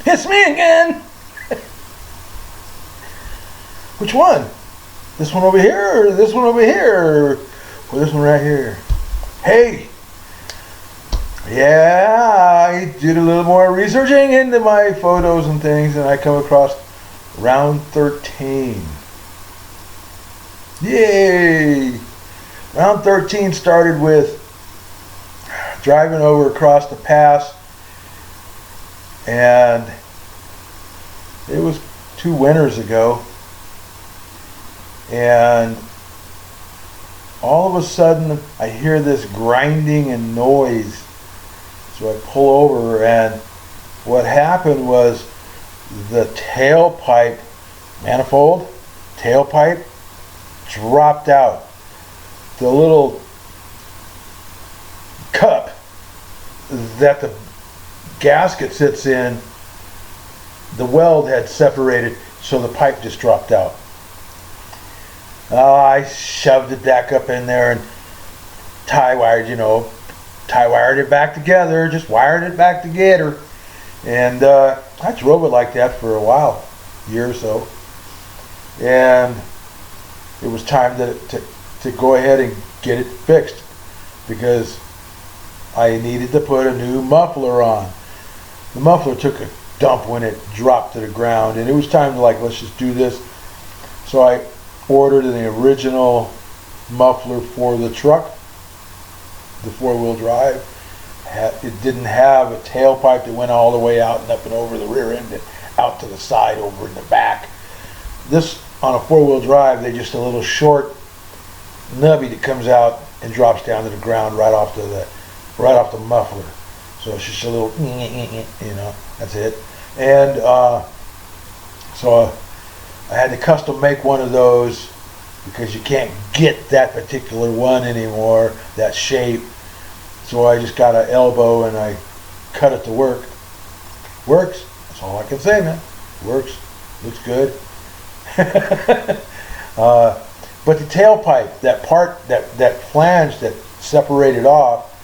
It's me again. Which one? This one over here, or this one over here, or this one right here? Hey. Yeah, I did a little more researching into my photos and things, and I come across round 13. Yay! Round 13 started with driving over across the pass, and it was 2 winters ago, and all of a sudden I hear this grinding and noise. So I pull over, and what happened was the tailpipe, manifold, tailpipe, dropped out. The little cup that the gasket sits in, the weld had separated, so the pipe just dropped out. I shoved it back up in there and tie wired it back together, just wired it back together. And I drove it like that for a while, a year or so. And it was time to go ahead and get it fixed, because I needed to put a new muffler on. The muffler took a dump when it dropped to the ground, and it was time to, like, let's just do this. So I ordered the original muffler for the truck, the 4-wheel drive. It didn't have a tailpipe that went all the way out and up and over the rear end and out to the side over in the back. This, on a 4-wheel drive, they just a little short nubby that comes out and drops down to the ground right off the muffler. So it's just a little, that's it. And so I had to custom make one of those, because you can't get that particular one anymore, that shape. So I just got an elbow and I cut it to work. Works. That's all I can say, man. Works. Looks good. But the tailpipe, that part, that flange that separated off,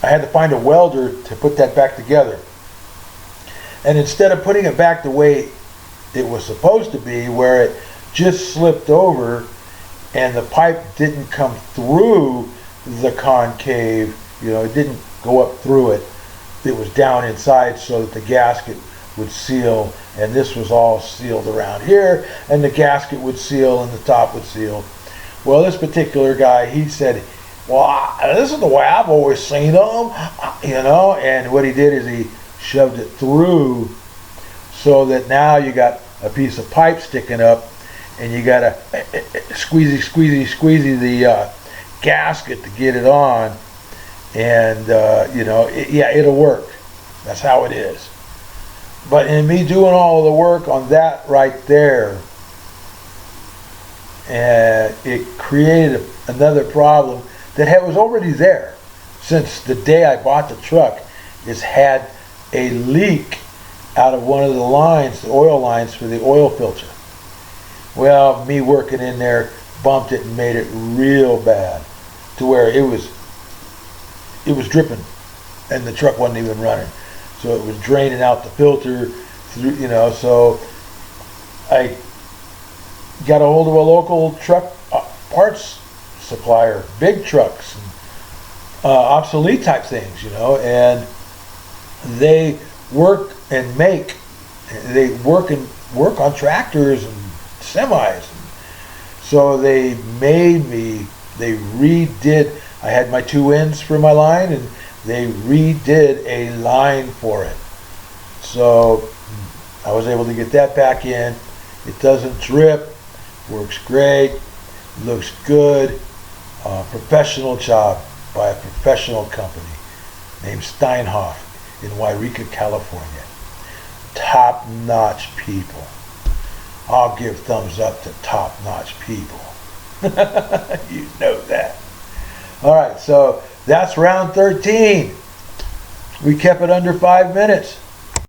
I had to find a welder to put that back together. And instead of putting it back the way it was supposed to be, where it just slipped over and the pipe didn't come through the concave, it didn't go up through it. It was down inside so that the gasket would seal, and this was all sealed around here, and the gasket would seal and the top would seal. Well, this particular guy, he said, well, this is the way I've always seen them, and what he did is he shoved it through so that now you got a piece of pipe sticking up, and you got to squeezy the gasket to get it on, and it'll work. That's how it is. But in me doing all the work on that right there, it created another problem that was already there since the day I bought the truck. It's had a leak out of one of the lines, the oil lines for the oil filter. Well, me working in there bumped it and made it real bad, to where it was dripping and the truck wasn't even running. So it was draining out the filter through, so I got a hold of a local truck parts supplier, big trucks, and, obsolete type things, and they work on tractors and semis. So they redid, I had my 2 ends for my line, and they redid a line for it. So I was able to get that back in. It doesn't drip, works great, looks good. Professional job by a professional company named Steinhoff in Wairika, California. Top-notch people. I'll give thumbs up to top-notch people. You know that. All right, so that's round 13. We kept it under 5 minutes.